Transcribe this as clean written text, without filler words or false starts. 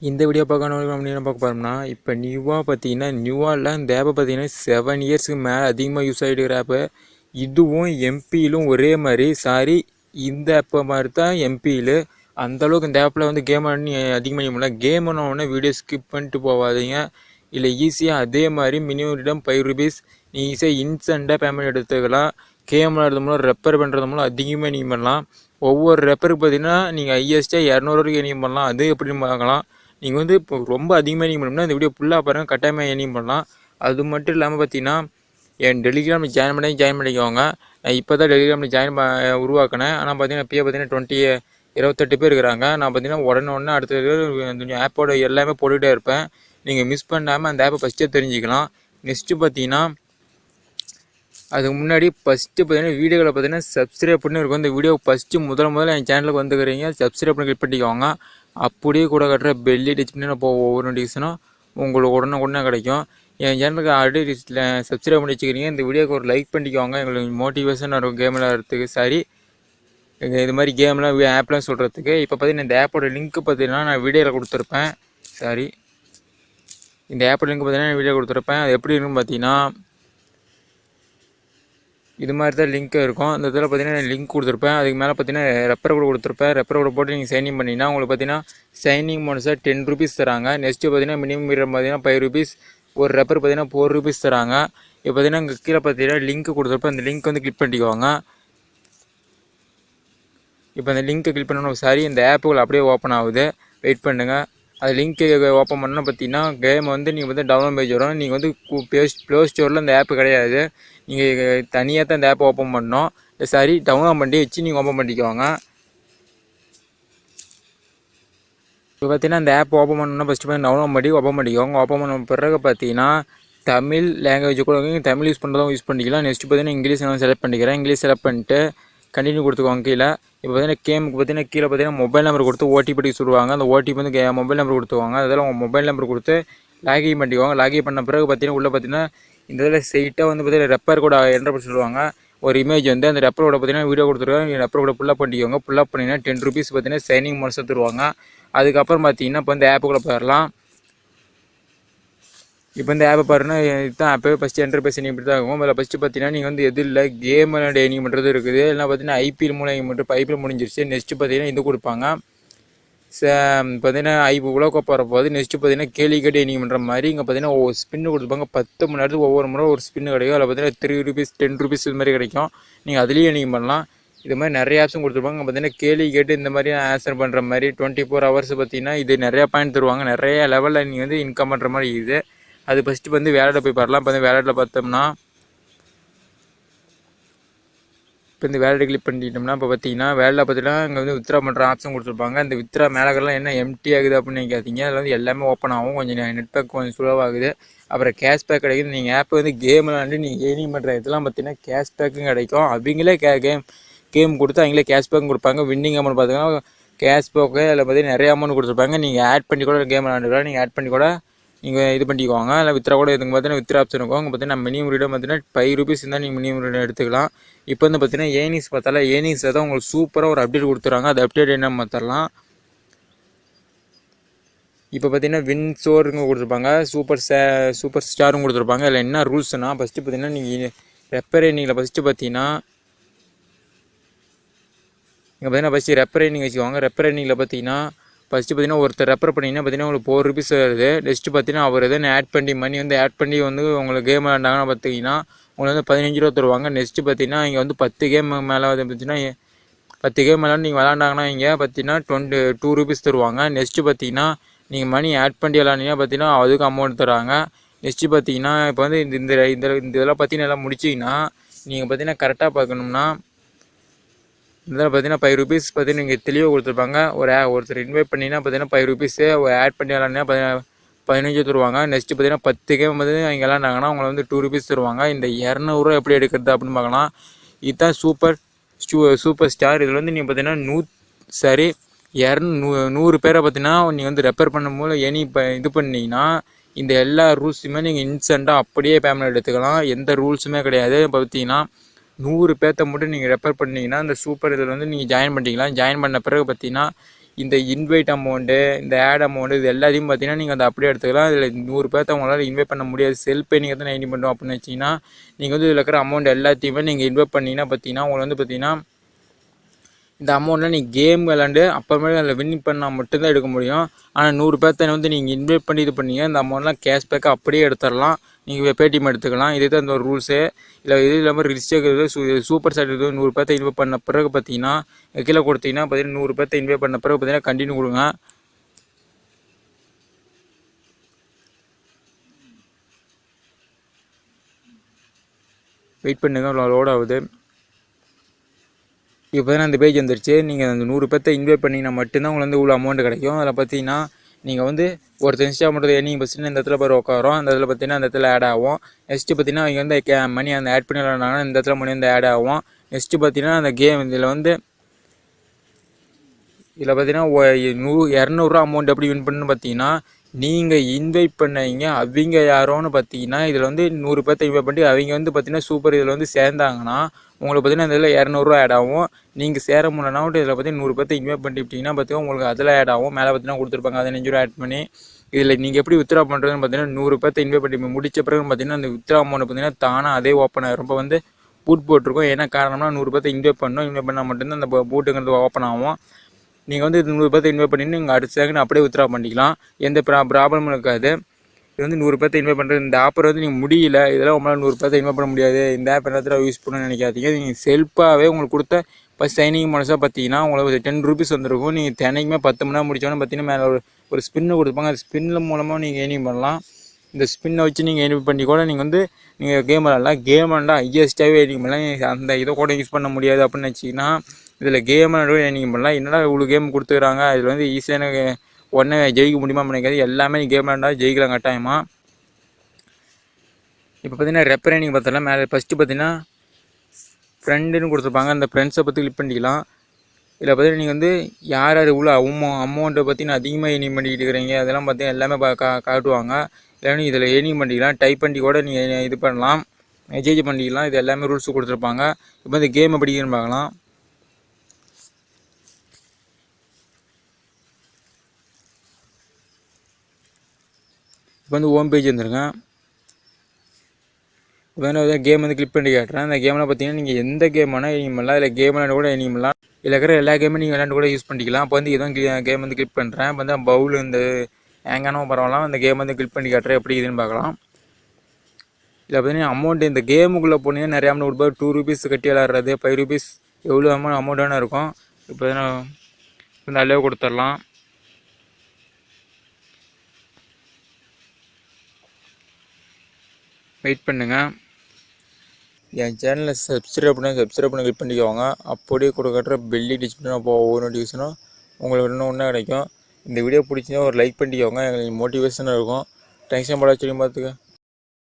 இந்த வீடியோ பார்க்கணும் அப்படின்னு பார்க்க போகிறோம்னா இப்போ நியூவாக இல்லை இந்த ஆப்பை பார்த்தீங்கன்னா 7 இயர்ஸ்க்கு மேலே அதிகமாக யூஸ் ஆகிட்டு இருக்கிற ஆப்பு. இதுவும் எம்பியிலும் ஒரே மாதிரி இந்த ஆப்பை மாதிரி தான் எம்பியில் அந்தளவுக்கு இந்த ஆப்பில் வந்து கேம் ஆடி அதிகமாக பண்ண முடியல. கேம் பண்ண வீடியோ ஸ்கிப் பண்ணிட்டு போகாதீங்க. இல்லை ஈஸியாக அதே மாதிரி மினிமம் ரிடம் ₹5 நீ ஈஸியாக இன்ஸ்டண்ட்டாக பேமெண்ட் எடுத்துக்கலாம். கேம் விளாடுறது மூலம் ரெப்பர் பண்ணுறது மூலம் அதிகமாக நீங்கள் பண்ணலாம். ஒவ்வொரு ரெப்பருக்கு பார்த்தீங்கன்னா நீங்கள் ஹையஸ்ட்டாக 200 வரைக்கும் எனியும் பண்ணலாம். அது எப்படின்னு பார்க்கலாம். நீங்கள் வந்து இப்போ ரொம்ப அதிகமாக எனியும் பண்ணணும்னா இந்த வீடியோ ஃபுல்லாக பாருங்கள், கட்டாயமாக எனியும் பண்ணலாம். அது மட்டும் இல்லாமல் பார்த்தீங்கன்னா என் டெலிகிராமில் ஜாயின் பண்ணிக்கோங்க. நான் இப்போ தான் டெலிகிராமில் உருவாக்கினேன். ஆனால் பார்த்தீங்கன்னா இப்போயே பார்த்தீங்கன்னா 28 பேர் இருக்கிறாங்க. நான் பார்த்தீங்கன்னா உடனே அடுத்த ஆப்போட எல்லாமே போட்டுகிட்டே இருப்பேன். நீங்கள் மிஸ் பண்ணாமல் அந்த ஆப்பை ஃபஸ்ட்டே தெரிஞ்சுக்கலாம். நெக்ஸ்ட்டு பார்த்தீங்கன்னா அதுக்கு முன்னாடி ஃபஸ்ட்டு பார்த்தீங்கன்னா வீடியோவில் பார்த்தீங்கன்னா சப்ஸ்கிரைப் பண்ணி இருக்கும். இந்த வீடியோ ஃபஸ்ட்டு முதல்ல என் சேனலுக்கு வந்துக்கிறீங்க, சப்ஸ்கிரைப் பண்ணி கிளிக் பண்ணிக்கோங்க. அப்படியே கூட கட்டுற பெல்லி டச் பண்ணி ஒவ்வொரு நோட்டிஃபிகேஷனும் உங்களுக்கு உடனே கிடைக்கும். என் சேனலுக்கு ஆல்ரெடி சப்ஸ்கிரைப் பண்ணி வச்சுக்கிறீங்க. இந்த வீடியோக்கு ஒரு லைக் பண்ணிக்கோங்க. எங்களுக்கு மோட்டிவேஷனாக இருக்கும் கேம் விளையாடுறதுக்கு. இது மாதிரி கேம்லாம் ஆப்லாம் சொல்கிறதுக்கு. இப்போ பார்த்தீங்கன்னா இந்த ஆப்போட லிங்க் பார்த்தீங்கன்னா நான் வீடியோவில் கொடுத்துருப்பேன். இந்த ஆப்போட லிங்க் பார்த்தீங்கன்னா நான் வீடியோ கொடுத்துருப்பேன். அது எப்படி இருக்குன்னு பார்த்தீங்கன்னா இது மாதிரி தான் லிங்க் இருக்கும். இந்த இதில் பார்த்தீங்கன்னா லிங்க் கொடுத்துருப்பேன். அதுக்கு மேலே பார்த்தீங்கன்னா ரெப்பர் கூட கொடுத்துருப்பேன். ரெப்பர் கூட போட்டு நீங்கள் சைன்இன் பண்ணிங்கன்னா உங்களுக்கு பார்த்தீங்கன்னா சைனிங் போனஸாக ₹10 தராங்க. நெக்ஸ்ட்டு பார்த்தீங்கன்னா மினிமம் பார்த்தீங்கன்னா ₹5, ஒரு ரெப்பர் பார்த்தீங்கன்னா ₹4 தராங்க. இப்போ பார்த்தீங்கன்னா இங்கே கீழே பார்த்தீங்கன்னா லிங்க் கொடுத்துருப்பேன். அந்த லிங்க் வந்து கிளிக் பண்ணிக்கோங்க. இப்போ அந்த லிங்க்கை கிளிக் பண்ணணும். இந்த ஆப்புகள் அப்படியே ஓப்பன் ஆகுது. வெயிட் பண்ணுங்கள். அது லிங்க்கு ஓப்பன் பண்ணால் பார்த்தீங்கன்னா கேம் வந்து நீங்கள் வந்து டவுன்லோட் பேஜ் வரும். நீங்கள் வந்து ப்ளே ஸ்டோரில் இந்த ஆப்பு கிடையாது. நீங்கள் தனியாக தான் இந்த ஆப்பை ஓப்பன் பண்ணணும். டவுன்லோட் பண்ணி வச்சு நீங்கள் ஓப்பன் பண்ணிக்கோங்க. இப்போ பார்த்தீங்கன்னா இந்த ஆப் ஓப்பன் பண்ணணும்னா ஃபஸ்ட்டு டவுன்லோட் பண்ணி ஓப்பன் பண்ணிக்கோங்க. ஓப்பன் பண்ண பிறகு பார்த்தீங்கன்னா தமிழ் லாங்குவேஜ் கூட தமிழ் யூஸ் பண்ணுறதும் யூஸ் பண்ணிக்கலாம். நெக்ஸ்ட்டு பார்த்தீங்கன்னா இங்கிலீஷ் நான் செலக்ட் பண்ணிக்கிறேன். இங்கிலீஷ் செலக்ட் பண்ணிட்டு கண்டினியூ கொடுத்துக்கோங்க. கீழே இப்போ பார்த்தீங்கன்னா கேமுக்கு பார்த்தீங்கன்னா கீழே பார்த்தீங்கன்னா மொபைல் நம்பர் கொடுத்து ஓடிபி சொல்லுவாங்க. அந்த ஓடிபி வந்து மொபைல் நம்பர் கொடுத்துவாங்க. அதில் உங்கள் மொபைல் நம்பர் கொடுத்து லாகின் பண்ணிக்கோங்க. லாகின் பண்ண பிறகு பார்த்தீங்கன்னா உள்ளே பார்த்தீங்கன்னா இந்த இதில் ஸ்ட்ரெயிட்டாக வந்து பார்த்தீங்கன்னா ரெப்பர் கூட என்டர் பண்ணி சொல்லுவாங்க. ஒரு இமேஜ் வந்து அந்த ரெப்பர் கூட பார்த்தீங்கன்னா வீடியோ கொடுத்துருவாங்க. ரெப்பர் கூட ஃபுல்லாக பண்ணிக்கோங்க. ஃபுல்லாக பண்ணிங்கன்னா ₹10 பார்த்தீங்கன்னா சைனிங் போனஸ் தருவாங்க. அதுக்கப்புறம் பார்த்தீங்கன்னா இப்போ இந்த ஆப்புக்குள்ளே போயிடலாம். இப்போ இந்த ஆப்பை பாருன்னா இதுதான் ஆப்பே ஃபஸ்ட்டு என்டர் பேசி இப்படி தான் இருக்கும். அதில் ஃபஸ்ட்டு பார்த்தீங்கன்னா நீங்கள் வந்து எது இல்லை கேம் எனிங் பண்ணுறது இருக்குது. இல்லை பார்த்தீங்கன்னா ஐபிஎல் மூலம் எனிங் பண்ணுறது. ஐபிஎல் முடிஞ்சிருச்சு. நெக்ஸ்ட்டு பார்த்தீங்கன்னா இது கொடுப்பாங்க. பார்த்தீங்கன்னா உலகக்கோப்பை வரப்போகுது. நெக்ஸ்ட்டு பார்த்தீங்கன்னா கேள்வி கேட்டு எனிங் பண்ணுற மாதிரி இங்கே பார்த்தீங்கன்னா ஒவ்வொரு ஸ்பின்னு கொடுத்துருப்பாங்க. 10 மணி நேரத்துக்கு ஒவ்வொரு முறை ஒரு ஸ்பின்னு கிடைக்கும். அதில் பார்த்தீங்கன்னா ₹3 ₹10 இது மாதிரி கிடைக்கும். நீங்கள் அதுலேயும் எனிங் பண்ணலாம். இது மாதிரி நிறைய ஆப்ஸும் கொடுத்துருப்பாங்க. பார்த்தீங்கன்னா கேள்வி கேட்டு இந்த மாதிரி ஆன்சர் பண்ணுற மாதிரி 24 ஹவர்ஸ் பார்த்தீங்கன்னா இது நிறையா பாயிண்ட் தருவாங்க. நிறைய லெவலில் நீங்கள் வந்து இன்கம் பண்ணுற மாதிரி இது. அது ஃபஸ்ட்டு வந்து வேலெட்டில் போய் பாரலாம். இப்போ வந்து வேலெட்டில் பார்த்தோம்னா இப்போ இந்த வேலெட்டை கிளிக் பண்ணிட்டோம்னா இப்போ பார்த்தீங்கன்னா வேலெட்டில் பார்த்தீங்கன்னா இங்கே வந்து வித்ரா பண்ணுற ஆப்ஷன் கொடுத்துருப்பாங்க. இந்த வித்ரா மேலக்கெல்லாம் என்ன எம்டி ஆகுது அப்படின்னு கேட்டீங்க. அதில் வந்து எல்லாமே ஓப்பன் ஆகும். கொஞ்சம் நெட் பேக் கொஞ்சம் ஸ்லோவாகுது. அப்புறம் கேஷ்பேக் கிடைக்குது. நீங்கள் ஆப் வந்து கேம் விளாண்டு நீங்கள் ஏர்னிங் பண்ணுற இதெல்லாம் பார்த்தீங்கன்னா கேஷ்பேக்கும் கிடைக்கும். அவங்களே கேம் கொடுத்து அவங்களே கேஷ்பேக்கும் கொடுப்பாங்க. வின்னிங் அமௌண்ட் பார்த்தீங்கன்னா கேஷ்பேக்கு அதில் பார்த்தீங்கன்னா நிறைய அமௌண்ட் கொடுத்துருப்பாங்க. நீங்கள் ஆட் பண்ணி கூட கேம் விளாண்டுக்கலாம். நீங்கள் ஆட் பண்ணி கூட நீங்கள் இது பண்ணிக்குவாங்க. இல்லை வித்ரா கூட இதுக்கு பார்த்தீங்கன்னா வித்ரா ஆப்ஷன் இருக்கும். அங்கே பார்த்தீங்கன்னா மினிமம் ரீடம் பார்த்தீங்கன்னா ₹5 இருந்தால் நீங்கள் மினிமம் ரீடம் எடுத்துக்கலாம். இப்போ வந்து பார்த்தீங்கன்னா ஏர்னிங்ஸ் பார்த்தால ஏர்னிங்ஸை தான் உங்களுக்கு சூப்பராக ஒரு அப்டேட் கொடுத்துறாங்க. அது அப்டேட் என்ன பார்த்துடலாம். இப்போ பார்த்தீங்கன்னா வின் ஸ்டோருங்க கொடுத்துருப்பாங்க. சூப்பர் ஸ்டாரும் கொடுத்துருப்பாங்க. அதில் என்ன ரூல்ஸ்னால் ஃபஸ்ட்டு பார்த்தீங்கன்னா நீங்கள் ரெப்பர் எர்னிங்கில் ஃபஸ்ட்டு பார்த்தீங்கன்னா இங்கே பார்த்தீங்கன்னா ஃபஸ்ட்டு ரெப்பர் எர்னிங் வச்சுக்கோங்க. ரெப்பர் எர்னிங்கில் பார்த்தீங்கன்னா ஃபஸ்ட்டு பார்த்தீங்கன்னா ஒருத்தர் ரெப்பர் பண்ணிங்கன்னா பார்த்தீங்கன்னா உங்களுக்கு ₹4 வருது. நெக்ஸ்ட்டு பார்த்தீங்கன்னா அவர் எதுவும் ஆட் பண்ணி ஆட் பண்ணி வந்து உங்களுக்கு கேம் விளாண்டாங்கன்னா பார்த்தீங்கன்னா உங்களுக்கு வந்து ₹15 தருவாங்க. நெக்ஸ்ட்டு பார்த்தீங்கன்னா இங்கே வந்து 10 கேம் மேலே வந்து பார்த்தீங்கன்னா 10 கேம் மேலே நீங்கள் விளாண்டாங்கன்னா இங்கே பார்த்தீங்கன்னா ₹2 தருவாங்க. நெக்ஸ்ட்டு பார்த்தீங்கன்னா நீங்கள் மணி ஆட் பண்ணி விளாண்டிங்கன்னா பார்த்தீங்கன்னா அதுக்கு அமௌண்ட் தராங்க. நெக்ஸ்ட்டு பார்த்தீங்கன்னா இப்போ வந்து இந்த இதெல்லாம் பார்த்தீங்கன்னா எல்லாம் முடிச்சிங்கன்னா நீங்கள் பார்த்தீங்கன்னா கரெக்டாக பார்க்கணும்னா இதில் பார்த்தீங்கன்னா ₹5 பார்த்தீங்கன்னா நீங்கள் தெளிவாக கொடுத்துருப்பாங்க. ஒருத்தர் இன்வைட் பண்ணிங்கன்னா பார்த்தீங்கன்னா ₹5 ஆட் பண்ணி விளாண்டினா 15 தருவாங்க. நெக்ஸ்ட்டு பார்த்தீங்கன்னா 10 கேம் வந்து அவங்க விளாண்டாங்கன்னா உங்களை வந்து ₹2 தருவாங்க. இந்த ₹200 எப்படி எடுக்கிறது அப்படின்னு பார்க்கலாம். இதுதான் சூப்பர் ஸ்டார். இதில் வந்து நீங்கள் பார்த்தீங்கன்னா 100 பேரை பார்த்தீங்கன்னா நீங்கள் வந்து ரெப்பர் பண்ணும்போது இது பண்ணிங்கன்னா இந்த எல்லா ரூல்ஸுமே நீங்கள் இன்ஸ்டண்ட்டாக அப்படியே பேமெண்ட் எடுத்துக்கலாம். எந்த ரூல்ஸுமே கிடையாது. பார்த்தீங்கன்னா 100 பேர்த்த மட்டும் நீங்கள் ரெப்பர் பண்ணிங்கன்னா இந்த சூப்பர் இதில் வந்து நீங்கள் ஜாயின் பண்ணிக்கலாம். ஜாயின் பண்ண பிறகு பார்த்தீங்கன்னா இந்த இன்வைட் அமௌண்ட்டு, இந்த ஆட் அமௌண்ட்டு, இது எல்லாத்தையும் பார்த்தீங்கன்னா நீங்கள் அப்படியே எடுத்துக்கலாம். இதில் 100 பேர்த்த உங்களால் இன்வைட் பண்ண முடியாது. செல்ஃபே நீங்கள் தான் இன்வைட் பண்ணுறோம் அப்படின்னு வச்சிங்கன்னா, நீங்கள் வந்து இதில் இருக்கிற அமௌண்ட் எல்லாத்தையுமே நீங்கள் இன்வைட் பண்ணிங்கன்னா பார்த்தீங்கன்னா உங்களுக்கு வந்து பார்த்தீங்கன்னா இந்த அமௌண்ட்டில் நீங்கள் கேம் விளாண்டு அப்புறமேலே அதில் வின் பண்ணால் மட்டும்தான் எடுக்க முடியும். ஆனால் 100 பேர்த்த வந்து நீங்கள் இன்வைட் பண்ணி இது பண்ணீங்க இந்த அமௌண்ட்லாம் கேஷ்பேக்காக அப்படியே எடுத்துடலாம். நீங்கள் பேடிஎம் எடுத்துக்கலாம். இதே தான் இந்த ஒரு ரூல்ஸு. இல்லை இது இல்லாமல் ரிஜிஸ்டர் சூப்பர் சாட் இது 100 பேர்த்த இன்வைட் பண்ண பிறகு பார்த்தீங்கன்னா கீழே கொடுத்தீங்கன்னா பார்த்தீங்கன்னா 100 பேர்த்த இன்வைட் பண்ண பிறகு பார்த்தீங்கன்னா கண்டினியூ கொடுங்க. வெயிட் பண்ணுங்க, லோட் ஆகுது. இப்போ பார்த்தீங்கன்னா அந்த பேஜ் வந்துருச்சு. நீங்கள் அந்த 100 பேர்த்த இன்வைட் பண்ணிங்கன்னா மட்டும்தான் உங்களுக்கு வந்து இவ்வளோ அமௌண்ட் கிடைக்கும். அதில் பார்த்தீங்கன்னா நீங்கள் வந்து ஒருத்தர் இன்ஸ்டா பண்ணுறது ஏர்னிங் பஸ்ட்டுன்னு இந்த இடத்துல போய் உட்காரோம். அந்த இடத்துல பார்த்தீங்கன்னா அந்த இடத்துல ஆட் ஆகும். நெக்ஸ்ட்டு பார்த்தீங்கன்னா அவங்க வந்து மணி அந்த ஆட் பண்ணி விளாட்னாங்கன்னா இந்த இடத்துல மணி வந்து ஆட் ஆகும். நெக்ஸ்ட்டு பார்த்தீங்கன்னா அந்த கேம் இதில் பார்த்தீங்கன்னா 200 அமௌண்ட் எப்படி வின் பண்ணுன்னு பார்த்தீங்கன்னா நீங்கள் இன்வைட் பண்ணீங்க அவங்க யாரோன்னு பார்த்தீங்கன்னா இதில் வந்து 100 பேர்த்த இன்வைட் பண்ணி அவங்க வந்து பார்த்தீங்கன்னா சூப்பர் இதில் வந்து சேர்ந்தாங்கன்னா உங்களுக்கு பார்த்தீங்கன்னா இதில் 200 ஆட் ஆகும். நீங்கள் சேர முடியலனா இதில் பார்த்தீங்கன்னா 100 பேர்த்த இன்வைட் பண்ணிட்டீங்கன்னா பார்த்தீங்கன்னா உங்களுக்கு அதில் ஆட் ஆகும். மேலே பார்த்தீங்கன்னா கொடுத்துருப்பாங்க 15 ரூபா ஆட் பண்ணி. இதில் நீங்கள் எப்படி வித்ரா பண்ணுறதுன்னு பார்த்தீங்கன்னா 100 பேர்த்த இன்வைட் பண்ணி முடிச்ச பிறகு பார்த்தீங்கன்னா அந்த வித்ரா அமௌண்ட் பார்த்தீங்கன்னா தானாக அதே ஓப்பன் ஆகும். ரொம்ப வந்து பூட் போட்டிருக்கும். ஏன்னா காரணம்னா 100 பேர்த்த இன்வைட் பண்ணால் மட்டும்தான் அந்த பூட்டுங்கிறது ஓப்பன் ஆகும். நீங்கள் வந்து 100 பேர்த்த இன்வைட் பண்ணிட்டு நீங்கள் அடுத்த செகண்ட் அப்படியே வித்ரா பண்ணிக்கலாம். எந்த ப்ராப்ளமும் இருக்காது. இது வந்து 100 பேர்த்த இன்வைட் பண்ணுறது இந்த ஆப்பர் வந்து நீங்கள் முடியல இதெல்லாம் உங்களால் 100 பேர்த்த இன்வைட் பண்ண முடியாது, இந்த ஆப் எல்லாத்தையும் யூஸ் பண்ணணும்னு நினைக்காதீங்க. நீங்கள் செல்ஃபாகவே உங்களுக்கு கொடுத்த ஃபஸ்ட் சைனிங் மனசாக பார்த்தீங்கன்னா உங்களுக்கு 10 ரூபீஸ் வந்துருக்கும். நீங்கள் தினைக்குமே 10 மணி நேரம் முடிச்சோன்னு பார்த்தீங்கன்னா மேலே ஒரு ஸ்பின்னு கொடுப்பாங்க. அந்த ஸ்பின்னில் மூலமாக நீங்கள் ஏர்னிங் பண்ணலாம். இந்த ஸ்பின்னை வச்சு நீங்கள் ஏர்னிங் பண்ணி கூட நீங்கள் வந்து நீங்கள் கேம் விளாட்லாம். கேம் விளாண்டா ஹையஸ்ட்டாகவே ஏர்னிங் பண்ணலாம். அந்த இதை கூட யூஸ் பண்ண முடியாது அப்படின்னு வச்சிங்கன்னா இதில் கேம் விளாடவே ஏர்னிங் பண்ணலாம். என்னடா இவ்வளோ கேம் கொடுத்துக்கிறாங்க, இதில் வந்து ஈஸியான உடனே ஜெயிக்க முடியுமா நினைக்காது. எல்லாமே கேம் விளாண்டா ஜெயிக்கலாம் கட்டாயமாக. இப்போ பார்த்தீங்கன்னா ரெப்பரேனிங் பார்த்தோம்னா மேலே ஃபஸ்ட்டு பார்த்தீங்கன்னா ஃப்ரெண்டுன்னு கொடுத்துருப்பாங்க. அந்த ஃப்ரெண்ட்ஸை பற்றி கிளிக் பண்ணிக்கலாம். இதில் பார்த்தீங்கன்னா நீங்கள் வந்து யார் யார் இவ்வளோ அமௌண்ட்டை பார்த்தீங்கன்னா அதிகமாக ஏர்னிங் பண்ணிக்கிட்டு இருக்கிறீங்க அதெல்லாம் பார்த்தீங்கன்னா எல்லாமே காட்டுவாங்க. இல்லைன்னா இதில் ஏர்னிங் பண்ணிக்கலாம். டைப் பண்ணி கூட நீங்கள் இது பண்ணலாம், மெசேஜ் பண்ணிக்கலாம். இது எல்லாமே ரூல்ஸ் கொடுத்துருப்பாங்க. இப்போ இந்த கேம் எப்படின்னு பார்க்கலாம். இப்போ வந்து ஹோம் பேஜ் வந்துருங்க. இப்போ வந்து கேம் வந்து கிளிக் பண்ணி காட்டுறேன். அந்த கேமில் பார்த்தீங்கன்னா நீங்கள் எந்த கேம் வேணால் ஏர்னிங் பண்ணலாம். இல்லை கேம் விளையாட கூட ஏர்னிங் பண்ணலாம். இதில் இருக்கிற எல்லா கேமும் நீங்கள் விளையாண்டு கூட யூஸ் பண்ணிக்கலாம். இப்போ வந்து இதுவும் கேம் வந்து கிளிக் பண்ணுறேன். இப்போ வந்து பவுல் இந்த ஹேங்கானவும் பரவாயில்ல. அந்த கேம் வந்து கிளிக் பண்ணி காட்டுறேன் எப்படி இதுன்னு பார்க்கலாம். இதில் பார்த்தீங்கன்னா அமௌண்ட் இந்த கேமுக்குள்ளே போனீங்கன்னா நிறையா அமௌண்ட் கொடுப்பா. 2 ரூபீஸ் கட்டி விளாட்றது, 5 ரூபீஸ் எவ்வளோ அமௌண்ட் வேணா இருக்கும். இப்போ இந்த அளவு கொடுத்துடலாம். வெயிட் பண்ணுங்கள். என் சேனலில் சப்ஸ்கிரைப் பண்ணி கிளிக் பண்ணிக்கோங்க. அப்படியே கொடுக்குற பெல்லி டிச் பண்ணி அப்போ ஒவ்வொரு நோட்டிஃபிகேஷனும் உங்களுக்கு இன்னும் கிடைக்கும். இந்த வீடியோ பிடிச்சிங்கன்னா ஒரு லைக் பண்ணிக்கோங்க. எங்களுக்கு மோட்டிவேஷனாக இருக்கும். தேங்க்ஸ் படம் சொல்லி பார்த்துக்க.